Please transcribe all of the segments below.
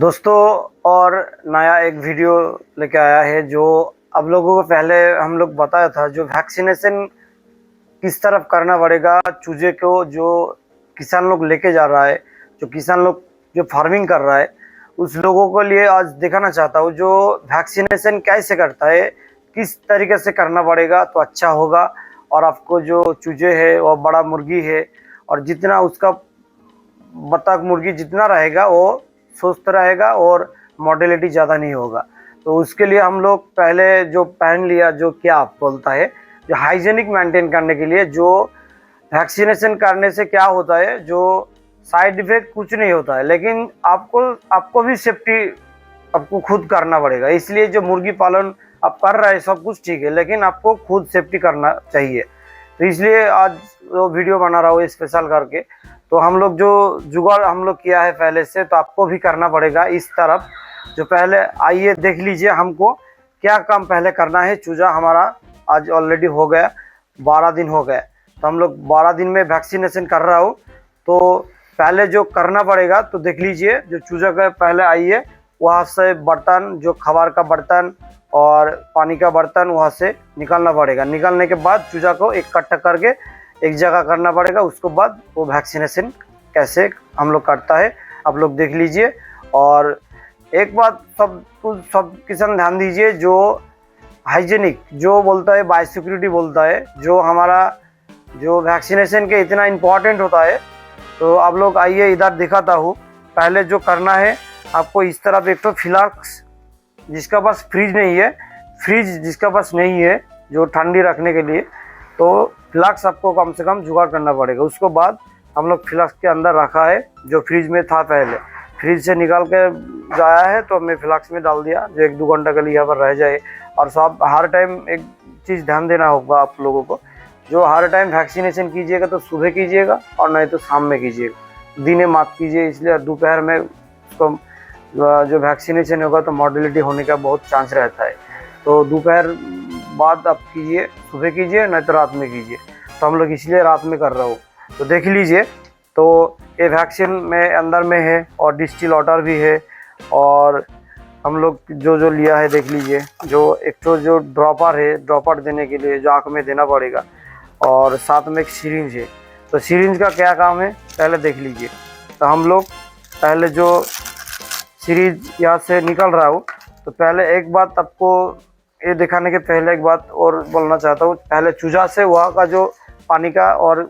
दोस्तों, और नया एक वीडियो लेके आया है। जो अब लोगों को पहले हम लोग बताया था, जो वैक्सीनेशन किस तरफ करना पड़ेगा चूजे को, जो किसान लोग लेके जा रहा है, जो किसान लोग जो फार्मिंग कर रहा है, उस लोगों को लिए आज दिखाना चाहता हूँ जो वैक्सीनेशन कैसे करता है, किस तरीके से करना पड़ेगा तो अच्छा होगा। और आपको जो चूजे है वो बड़ा मुर्गी है, और जितना उसका बतख मुर्गी जितना रहेगा वो स्वस्थ रहेगा और मोर्टेलिटी ज़्यादा नहीं होगा। तो उसके लिए हम लोग पहले जो पहन लिया, जो क्या बोलता है, जो हाइजीनिक मेंटेन करने के लिए, जो वैक्सीनेशन करने से क्या होता है, जो साइड इफेक्ट कुछ नहीं होता है, लेकिन आपको आपको भी सेफ्टी आपको खुद करना पड़ेगा। इसलिए जो मुर्गी पालन आप कर रहे हैं सब कुछ ठीक है, लेकिन आपको खुद सेफ्टी करना चाहिए। तो इसलिए आज वो वीडियो बना रहा हूँ स्पेशल करके। तो हम लोग जो जुगाड़ हम लोग किया है पहले से, तो आपको भी करना पड़ेगा इस तरफ। जो पहले आइए देख लीजिए हमको क्या काम पहले करना है। चूजा हमारा आज ऑलरेडी हो गया, 12 दिन हो गए। तो हम लोग 12 दिन में वैक्सीनेशन कर रहा हूँ। तो पहले जो करना पड़ेगा तो देख लीजिए। जो चूजा का पहले आइए, वहाँ से बर्तन, जो खाबार का बर्तन और पानी का बर्तन वहाँ से निकालना पड़ेगा। निकालने के बाद चूजा को इकट्ठा करके एक जगह करना पड़ेगा। उसके बाद वो वैक्सीनेशन कैसे हम लोग करता है आप लोग देख लीजिए। और एक बात सब किसान ध्यान दीजिए, जो हाइजीनिक जो बोलता है, बायोसिक्योरिटी बोलता है, जो हमारा जो वैक्सीनेशन के इतना इम्पोर्टेंट होता है। तो आप लोग आइए इधर दिखाता हूँ। पहले जो करना है आपको, इस तरफ एक तो फ्लास्क, जिसका पास फ्रिज नहीं है, फ्रिज जिसका पास नहीं है जो ठंडी रखने के लिए, तो फ्लास्क आपको कम से कम जुगाड़ करना पड़ेगा। उसके बाद हम लोग फ्लास्क के अंदर रखा है, जो फ्रिज में था पहले, फ्रिज से निकाल के जाया है तो हमने फ्लास्क में डाल दिया, जो 1-2 घंटा के लिए यहाँ पर रह जाए। और सब हर टाइम एक चीज़ ध्यान देना होगा आप लोगों को, जो हर टाइम वैक्सीनेशन कीजिएगा तो सुबह कीजिएगा और नहीं तो शाम में कीजिएगा, दिने मत कीजिए। इसलिए दोपहर में उसको जो वैक्सीनेशन होगा तो मॉर्टेलिटी होने का बहुत चांस रहता है। तो दोपहर बाद आप कीजिए, सुबह कीजिए, नहीं तो रात में कीजिए। तो हम लोग इसलिए रात में कर रहा हूँ। तो देख लीजिए, तो ये वैक्सीन में अंदर में है और डिस्टिल वाटर भी है। और हम लोग जो लिया है देख लीजिए, जो एक तो जो ड्रॉपर है, ड्रॉपर देने के लिए जो आँख में देना पड़ेगा, और साथ में एक सिरिंज है। तो सिरिंज का क्या काम है पहले देख लीजिए। तो हम लोग पहले जो सीरीज यहाँ से निकल रहा हूँ, तो पहले एक बात आपको ये दिखाने के पहले एक बात और बोलना चाहता हूँ। पहले चूजा से वहाँ का जो पानी का और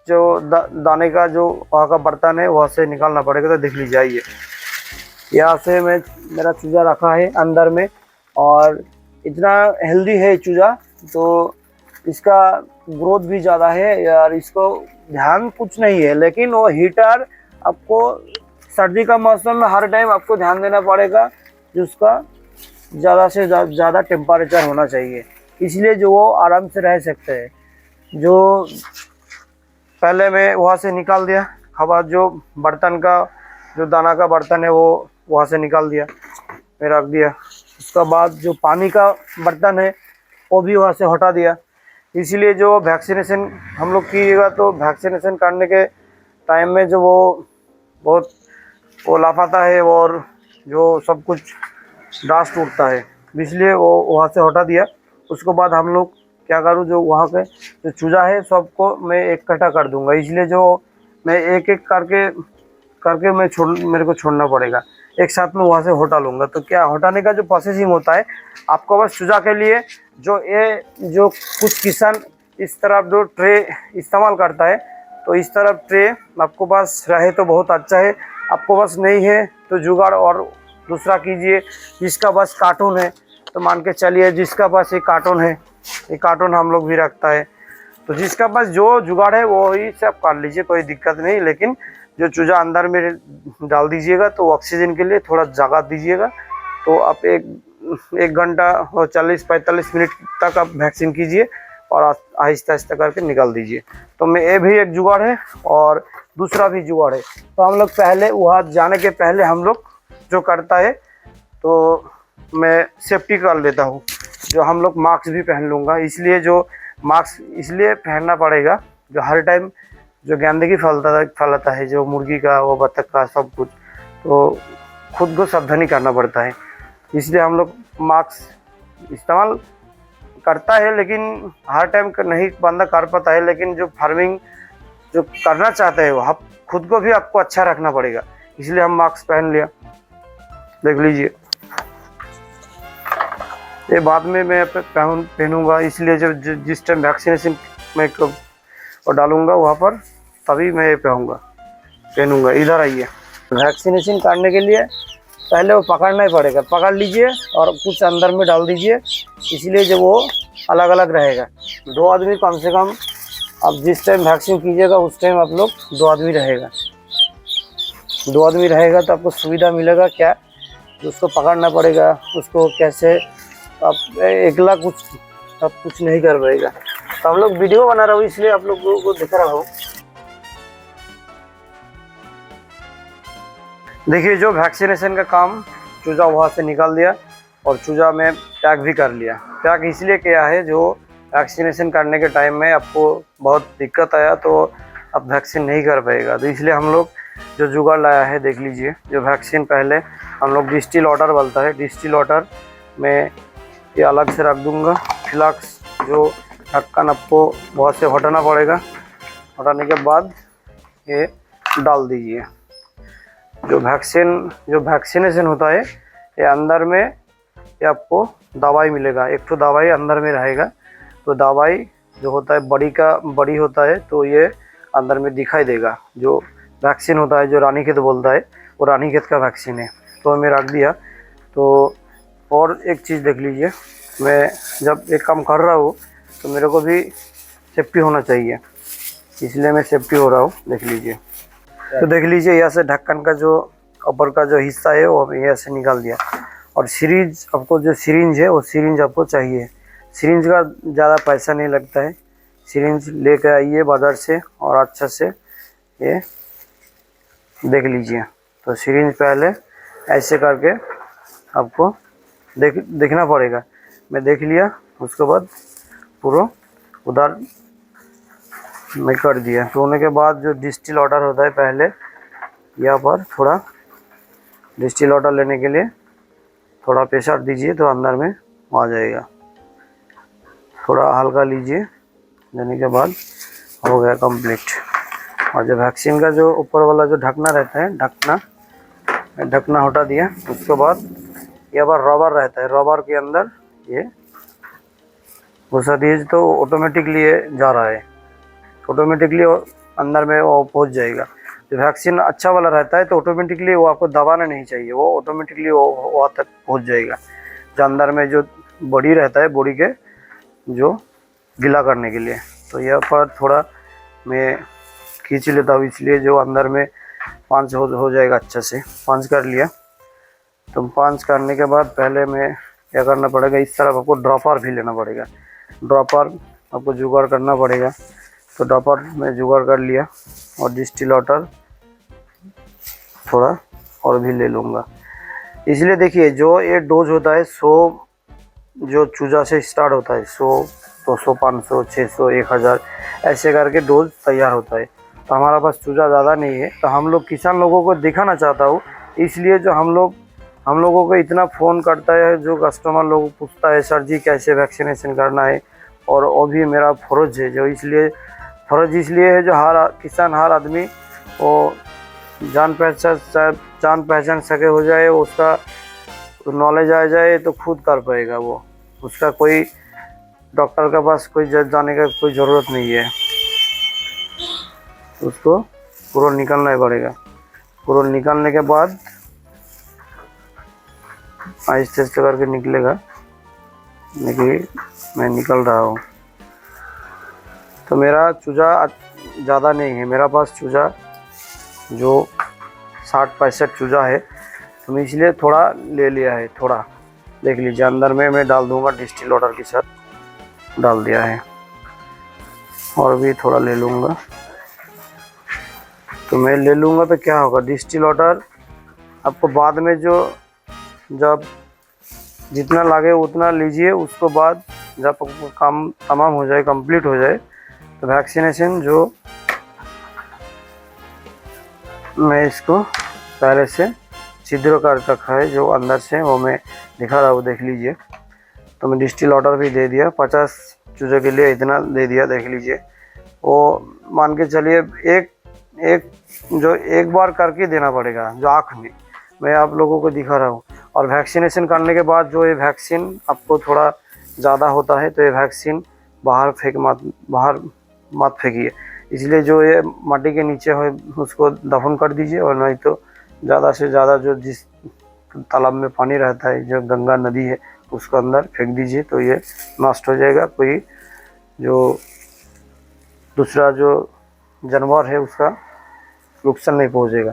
जो दाने का जो वहाँ का बर्तन है वहाँ से निकालना पड़ेगा। तो देख लीजिए, आइए यहाँ से मैं मेरा चूजा रखा है अंदर में, और इतना हेल्दी है चूजा, तो इसका ग्रोथ भी ज़्यादा है यार। इसको ध्यान कुछ नहीं है, लेकिन वो हीटर आपको सर्दी का मौसम में हर टाइम आपको ध्यान देना पड़ेगा, जो उसका ज़्यादा से ज़्यादा टेम्परेचर होना चाहिए, इसलिए जो वो आराम से रह सकते हैं। जो पहले मैं वहाँ से निकाल दिया खाबार, जो बर्तन का जो दाना का बर्तन है वो वहाँ से निकाल दिया, मैं रख दिया। उसका बाद जो पानी का बर्तन है वो भी वहाँ से हटा दिया। इसीलिए जो वैक्सीनेशन हम लोग कीजिएगा, तो वैक्सीनेशन करने के टाइम में जो वो बहुत वो लाफाता है और जो सब कुछ डास्ट उठता है, इसलिए वो वहाँ से हटा दिया। उसके बाद हम लोग क्या करूँ, जो वहाँ के जो चूजा है सबको मैं इकट्ठा कर दूंगा। इसलिए जो मैं एक एक करके मेरे को छोड़ना पड़ेगा, एक साथ में वहाँ से हटा लूँगा। तो क्या हटाने का जो प्रोसेसिंग होता है, आपको बस चूजा के लिए जो कुछ किसान इस तरफ जो ट्रे इस्तेमाल करता है, तो इस तरफ ट्रे आपको पास रहे तो बहुत अच्छा है। आपको बस नहीं है तो जुगाड़ और दूसरा कीजिए। जिसका बस कार्टून है तो मान के चलिए, जिसका पास एक कार्टून है, ये कार्टून हम लोग भी रखता है। तो जिसका पास जो जुगाड़ है वो ही सब कर लीजिए, कोई दिक्कत नहीं। लेकिन जो चूजा अंदर में डाल दीजिएगा तो ऑक्सीजन के लिए थोड़ा जगह दीजिएगा। तो आप एक घंटा और 40-45 मिनट तक आप वैक्सीन कीजिए और आहिस्ता आहिस्ता करके निकाल दीजिए। तो मैं ये भी एक जुगाड़ है और दूसरा भी जुगाड़ है। तो हम लोग पहले वहाँ जाने के पहले हम लोग जो करता है, तो मैं सेफ्टी कर लेता हूँ, जो हम लोग मास्क भी पहन लूँगा। इसलिए जो मास्क इसलिए पहनना पड़ेगा, जो हर टाइम जो गंदगी फैलाता है, जो मुर्गी का वो बतख का सब कुछ, तो खुद को सावधानी करना पड़ता है। इसलिए हम लोग मास्क इस्तेमाल करता है, लेकिन हर टाइम नहीं बंदा कर पाता है। लेकिन जो फार्मिंग जो करना चाहते हैं वो आप खुद को भी आपको अच्छा रखना पड़ेगा, इसलिए हम मास्क पहन लिया। देख लीजिए, ये बाद में मैं पहनूंगा, इसलिए जब जिस टाइम वैक्सीनेशन मैं और डालूंगा वहाँ पर तभी मैं पहनूंगा। इधर आइए, वैक्सीनेशन करने के लिए पहले वो पकड़ना ही पड़ेगा। पकड़ लीजिए और कुछ अंदर में डाल दीजिए, इसलिए जब वो अलग अलग रहेगा। 2 आदमी कम से कम, आप जिस टाइम वैक्सीन कीजिएगा उस टाइम आप लोग 2 आदमी रहेगा। 2 आदमी रहेगा तो आपको सुविधा मिलेगा क्या, उसको पकड़ना पड़ेगा, उसको कैसे आप अकेला कुछ नहीं कर पाएगा। तो हम लोग वीडियो बना रहा हूँ, इसलिए आप लोगों को दिखा रहा हूँ। देखिए, जो वैक्सीनेशन का काम चूजा वहाँ से निकाल दिया और चूजा में पैक भी कर लिया। पैक इसलिए किया है, जो वैक्सीनेशन करने के टाइम में आपको बहुत दिक्कत आया तो आप वैक्सीन नहीं कर पाएगा, तो इसलिए हम लोग जो जुगाड़ लाया है, देख लीजिए। जो वैक्सीन पहले हम लोग डिस्टिल वाटर बोलता है, डिस्टिल वाटर में ये अलग से रख दूंगा। फ्लास्क जो ढक्कन आपको बहुत से हटाना पड़ेगा, हटाने के बाद ये डाल दीजिए। जो वैक्सीनेशन होता है, ये अंदर में ये आपको दवाई मिलेगा। एक तो दवाई अंदर में रहेगा, तो दवाई जो होता है बड़ी होता है, तो ये अंदर में दिखाई देगा। जो वैक्सीन होता है, जो रानीखेत बोलता है, वो रानीखेत का वैक्सीन है। तो मैं रख दिया। तो और एक चीज़ देख लीजिए, मैं जब एक काम कर रहा हूँ तो मेरे को भी सेफ्टी होना चाहिए, इसलिए मैं सेफ्टी हो रहा हूँ। देख लीजिए, तो देख लीजिए, यहाँ से ढक्कन का जो ऊपर का जो हिस्सा है वो यहाँ से निकाल दिया। और सिरिंज, आपको जो सिरिंज है वो सिरिंज आपको चाहिए। सिरिंज का ज़्यादा पैसा नहीं लगता है। सिरिंज लेकर आइए बाज़ार से और अच्छा से ये देख लीजिए। तो सिरिंज पहले ऐसे करके आपको देखना पड़ेगा। मैं देख लिया, उसके बाद पूरा उधर मैं कर दिया। तो होने के बाद जो डिस्टिल वाटर होता है, पहले यहाँ पर थोड़ा डिस्टिल वाटर लेने के लिए थोड़ा प्रेशर दीजिए, तो अंदर में आ जाएगा। थोड़ा हल्का लीजिए, देने के बाद हो गया कंप्लीट। और जो वैक्सीन का जो ऊपर वाला जो ढकना रहता है, ढकना हटा दिया। उसके बाद यहाँ पर रबर रहता है, रबर के अंदर ये घुसा दीजिए, तो ऑटोमेटिकली ये जा रहा है, ऑटोमेटिकली अंदर में वो पहुंच जाएगा। जो वैक्सीन अच्छा वाला रहता है तो ऑटोमेटिकली वो आपको दबाना नहीं चाहिए, वो ऑटोमेटिकली वो वहाँ तक पहुंच जाएगा। जो अंदर में जो बॉडी रहता है, बॉडी के जो गीला करने के लिए, तो यहाँ पर थोड़ा मैं खींच लेता हूँ, इसलिए जो अंदर में पांच हो जाएगा। अच्छा से पांच कर लिया। तो पांच करने के बाद पहले मैं क्या करना पड़ेगा, इस तरफ आपको ड्रॉपर भी लेना पड़ेगा। ड्रॉपर आपको जुगाड़ करना पड़ेगा। तो ड्रॉपर में जुगाड़ कर लिया और डिस्टिल वाटर थोड़ा और भी ले लूँगा। इसलिए देखिए, जो ये डोज होता है 100 जो चूजा से स्टार्ट होता है, 100, 200, 500, 600, 1000 ऐसे करके डोज तैयार होता है। तो हमारा पास चूजा ज़्यादा नहीं है, तो हम लोग किसान लोगों को दिखाना चाहता हूँ, इसलिए जो हम लोगों को इतना फ़ोन करता है, जो कस्टमर लोग पूछता है, सर जी कैसे वैक्सीनेशन करना है, और वो भी मेरा फ़र्ज है। जो फ़र्ज इसलिए है, जो हर किसान, हर आदमी वो जान पहचान सके हो जाए, उसका नॉलेज आ जाए तो खुद कर पाएगा। वो उसका कोई डॉक्टर के पास कोई जाने का कोई ज़रूरत नहीं है। उसको पूरा निकालना ही पड़ेगा। पूरा निकालने के बाद आहिस्ते आहिस्ते करके निकलेगा। देखिए, मैं निकल रहा हूँ। तो मेरा चूजा ज़्यादा नहीं है, मेरा पास चूजा जो 60-65 चूजा है, तो मैं इसलिए थोड़ा ले लिया है। थोड़ा देख लीजिए, अंदर में मैं डाल दूंगा, डिस्टिल वाटर के साथ डाल दिया है, और भी थोड़ा ले लूँगा। तो मैं ले लूँगा तो क्या होगा, डिस्टिल वाटर आपको बाद में जब जितना लगे उतना लीजिए। उसके बाद जब आपको काम तमाम हो जाए, कंप्लीट हो जाए, तो वैक्सीनेशन जो मैं इसको पहले से छिद्र कर रखा है जो अंदर से, वो मैं दिखा रहा हूँ, देख लीजिए। तो मैं डिस्टिल वाटर भी दे दिया, 50 चूज़े के लिए इतना दे दिया, देख लीजिए। वो मान के चलिए एक बार करके देना पड़ेगा जो आँख में, मैं आप लोगों को दिखा रहा हूँ। और वैक्सीनेशन करने के बाद जो ये वैक्सीन आपको थोड़ा ज़्यादा होता है तो ये वैक्सीन बाहर मत फेंकिए, इसलिए जो ये माटी के नीचे हो उसको दफन कर दीजिए, और नहीं तो ज़्यादा से ज़्यादा जो जिस तालाब में पानी रहता है, जो गंगा नदी है, उसको अंदर फेंक दीजिए, तो ये नष्ट हो जाएगा। कोई जो दूसरा जो जानवर है उसका नुकसान नहीं पहुंचेगा।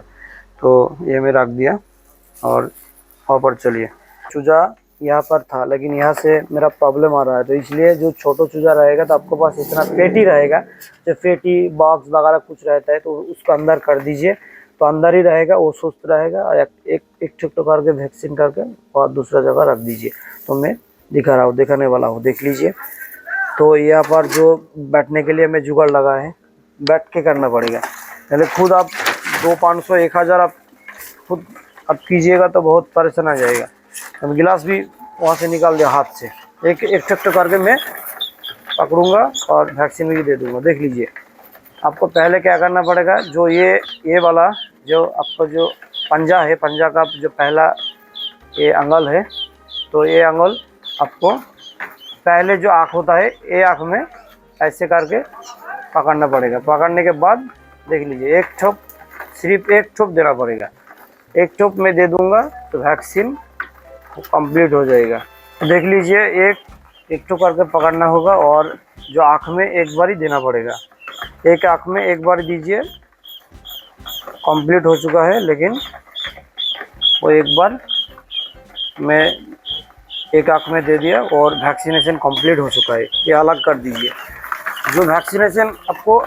तो ये मैं रख दिया और वहाँ पर चलिए। चूजा यहाँ पर था, लेकिन यहाँ से मेरा प्रॉब्लम आ रहा है, तो इसलिए जो छोटा चूजा रहेगा तो आपके पास इतना पेटी रहेगा, जो पेटी बॉक्स वगैरह कुछ रहता है तो उसको अंदर कर दीजिए, तो अंदर ही रहेगा, वो सुस्त रहेगा। और एक छोटा करके वैक्सीन करके और दूसरा जगह रख दीजिए। तो मैं दिखाने वाला हूँ, देख लीजिए। तो यहाँ पर जो बैठने के लिए मैं जुगाड़ लगा है, बैठ के करना पड़ेगा। पहले खुद आप 200-500 1000 आप खुद अब कीजिएगा तो बहुत परेशान आ जाएगा। अब गिलास भी वहाँ से निकाल दिया हाथ से, एक चक्कर करके मैं पकड़ूंगा और वैक्सीन भी दे दूंगा, देख लीजिए। आपको पहले क्या करना पड़ेगा, जो ये वाला जो आपका जो पंजा है, पंजा का जो पहला ये अंगल है, तो ये अंगल आपको पहले जो आँख होता है, ये आँख में ऐसे करके पकड़ना पड़ेगा। पकड़ने के बाद देख लीजिए, सिर्फ एक ठोप देना पड़ेगा। एक ठोप में दे दूंगा तो वैक्सीन कंप्लीट हो जाएगा। देख लीजिए, एक ठोप करके पकड़ना होगा, और जो आँख में एक बार ही देना पड़ेगा। एक आँख में एक बार दीजिए, कंप्लीट हो चुका है, लेकिन वो एक बार मैं एक आँख में दे दिया और वैक्सीनेशन कंप्लीट हो चुका है। ये अलग कर दीजिए। जो वैक्सीनेशन आपको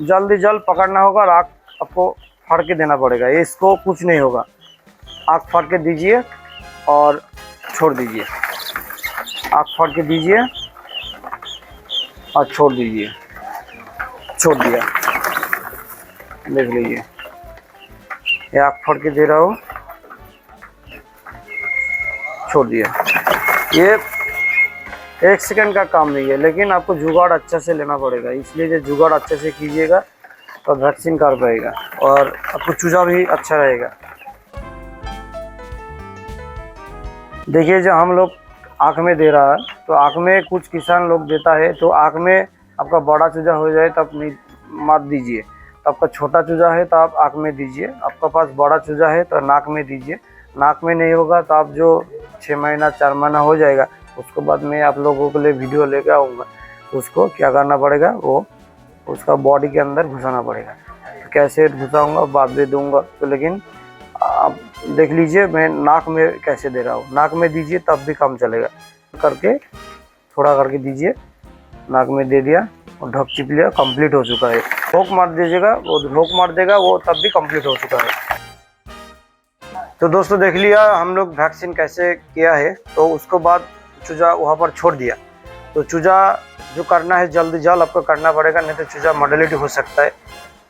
जल्द पकड़ना होगा और आँख आपको फाड़ के देना पड़ेगा, ये इसको कुछ नहीं होगा। आँख फाड़ के दीजिए और छोड़ दीजिए, आँख फाड़ के दीजिए और छोड़ दीजिए, छोड़ दिया, देख लीजिए। ये आँख फाड़ के दे रहा हूँ, छोड़ दिया। ये 1 सेकंड का काम नहीं है, लेकिन आपको जुगाड़ अच्छा से लेना पड़ेगा, इसलिए जो जुगाड़ अच्छे से कीजिएगा तो वैक्सीन कर पाएगा और आपको चूजा भी अच्छा रहेगा। देखिए, जो हम लोग आँख में दे रहा है, तो आँख में कुछ किसान लोग देता है, तो आँख में आपका बड़ा चूजा हो जाए तब नहीं मत दीजिए। तो आपका छोटा चूजा है तो आप आँख में दीजिए, आपका पास बड़ा चूजा है तो नाक में दीजिए। नाक में नहीं होगा तो आप जो 6 महीना 4 महीना हो जाएगा, उसके बाद मैं आप लोगों के लिए वीडियो लेकर आऊँगा। उसको क्या करना पड़ेगा, वो उसका बॉडी के अंदर घुसाना पड़ेगा। तो कैसे घुसाऊँगा बाद में दूँगा, तो लेकिन आप देख लीजिए मैं नाक में कैसे दे रहा हूँ। नाक में दीजिए तब भी काम चलेगा, करके थोड़ा करके दीजिए, नाक में दे दिया और ढक चिप लिया, कंप्लीट हो चुका है। ढोक मार दीजिएगा, वो ढोक मार देगा, वो तब भी कंप्लीट हो चुका है। तो दोस्तों देख लिया हम लोग वैक्सीन कैसे किया है। तो उसके बाद चूजा वहाँ पर छोड़ दिया। तो चूजा जो करना है जल्द आपको करना पड़ेगा, नहीं तो चूजा मॉर्टेलिटी हो सकता है।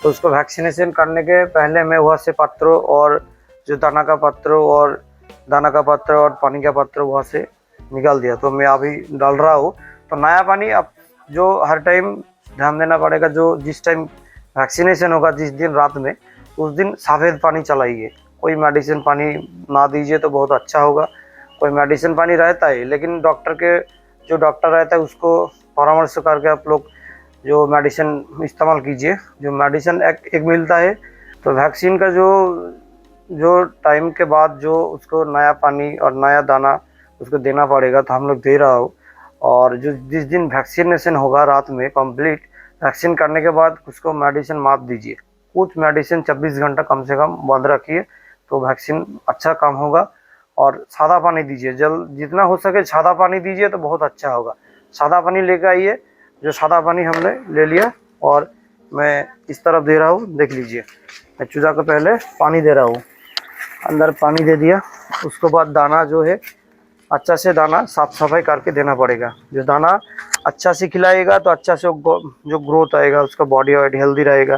तो उसको वैक्सीनेशन करने के पहले मैं वहाँ से पत्रों और जो दाना का पत्र और पानी का पत्र वहाँ से निकाल दिया। तो मैं अभी डाल रहा हूँ। तो नया पानी अब जो हर टाइम ध्यान देना पड़ेगा, जो जिस टाइम वैक्सीनेशन होगा जिस दिन रात में, उस दिन सफ़ेद पानी चलाइए। कोई मेडिसिन पानी ना दीजिए तो बहुत अच्छा होगा। कोई मेडिसिन पानी रहता है, लेकिन जो डॉक्टर रहता है उसको परामर्श करके आप लोग जो मेडिसिन इस्तेमाल कीजिए। जो मेडिसिन एक मिलता है, तो वैक्सीन का जो टाइम के बाद जो उसको नया पानी और नया दाना उसको देना पड़ेगा, तो हम लोग दे रहा हो। और जो जिस दिन वैक्सीनेशन होगा रात में कंप्लीट वैक्सीन करने के बाद उसको मेडिसिन मत दीजिए। कुछ मेडिसिन 24 घंटा कम से कम बंद रखिए, तो वैक्सीन अच्छा काम होगा। और सादा पानी दीजिए, जितना हो सके सादा पानी दीजिए तो बहुत अच्छा होगा। सादा पानी लेकर आइए। जो सादा पानी हमने ले लिया और मैं इस तरफ दे रहा हूँ, देख लीजिए। मैं चूजा को पहले पानी दे रहा हूँ, अंदर पानी दे दिया। उसके बाद दाना जो है अच्छा से दाना साफ सफाई करके देना पड़ेगा। जो दाना अच्छा से खिलाएगा तो अच्छा से जो ग्रोथ आएगा, उसका बॉडी वेट हेल्दी रहेगा।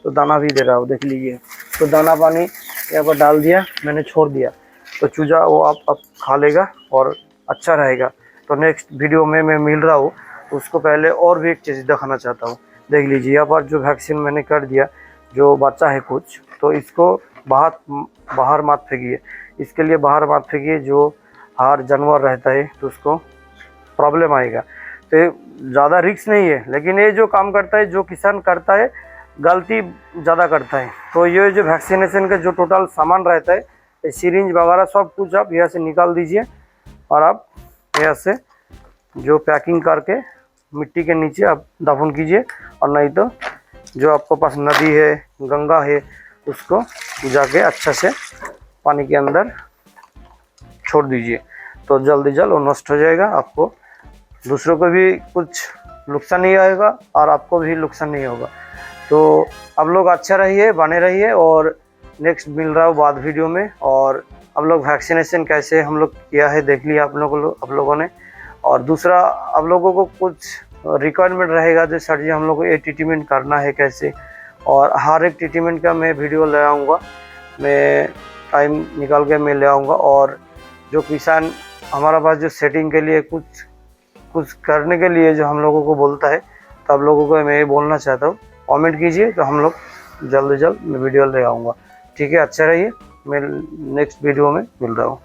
तो दाना भी दे रहा हूँ, देख लीजिए। तो दाना पानी यहाँ पर डाल दिया मैंने, छोड़ दिया, तो चूजा वो आप खा लेगा और अच्छा रहेगा। तो नेक्स्ट वीडियो में मैं मिल रहा हूँ, उसको पहले और भी एक चीज़ दिखाना चाहता हूँ। देख लीजिए यहाँ पर जो वैक्सीन मैंने कर दिया, जो बच्चा है कुछ, तो इसको बाहर मत फेंकिए, इसके लिए बाहर मत फेंकिए। जो हर जानवर रहता है तो उसको प्रॉब्लम आएगा। तो ज़्यादा रिस्क नहीं है, लेकिन ये जो काम करता है, जो किसान करता है, गलती ज़्यादा करता है। तो ये जो वैक्सीनेशन का जो टोटल सामान रहता है, सिरिंज वगैरह सब कुछ आप यहाँ से निकाल दीजिए और आप यहाँ से जो पैकिंग करके मिट्टी के नीचे आप दफन कीजिए, और नहीं तो जो आपको पास नदी है, गंगा है, उसको जाके अच्छा से पानी के अंदर छोड़ दीजिए। तो जल्दी जल्द वो नष्ट हो जाएगा, आपको दूसरों को भी कुछ नुकसान नहीं आएगा और आपको भी नुकसान नहीं होगा। तो आप लोग अच्छा रहिए, बने रहिए, और नेक्स्ट मिल रहा हूँ बाद वीडियो में। और हम लोग वैक्सीनेशन कैसे हम लोग किया है देख लिया आप लोगों ने। और दूसरा आप लोगों को कुछ रिक्वायरमेंट रहेगा, जो सर जी हम लोग को ये ट्रीटमेंट करना है कैसे, और हर एक ट्रीटमेंट का मैं वीडियो ले आऊँगा, मैं टाइम निकाल के मैं ले आऊँगा। और जो किसान हमारा पास जो सेटिंग के लिए कुछ करने के लिए जो हम लोगों को बोलता है, तो आप लोगों को मैं ये बोलना चाहता हूँ, कमेंट कीजिए, तो हम लोग जल्द से जल्द मैं वीडियो ले आऊँगा। ठीक है, अच्छा रहिए, मैं नेक्स्ट वीडियो में मिल रहा हूँ।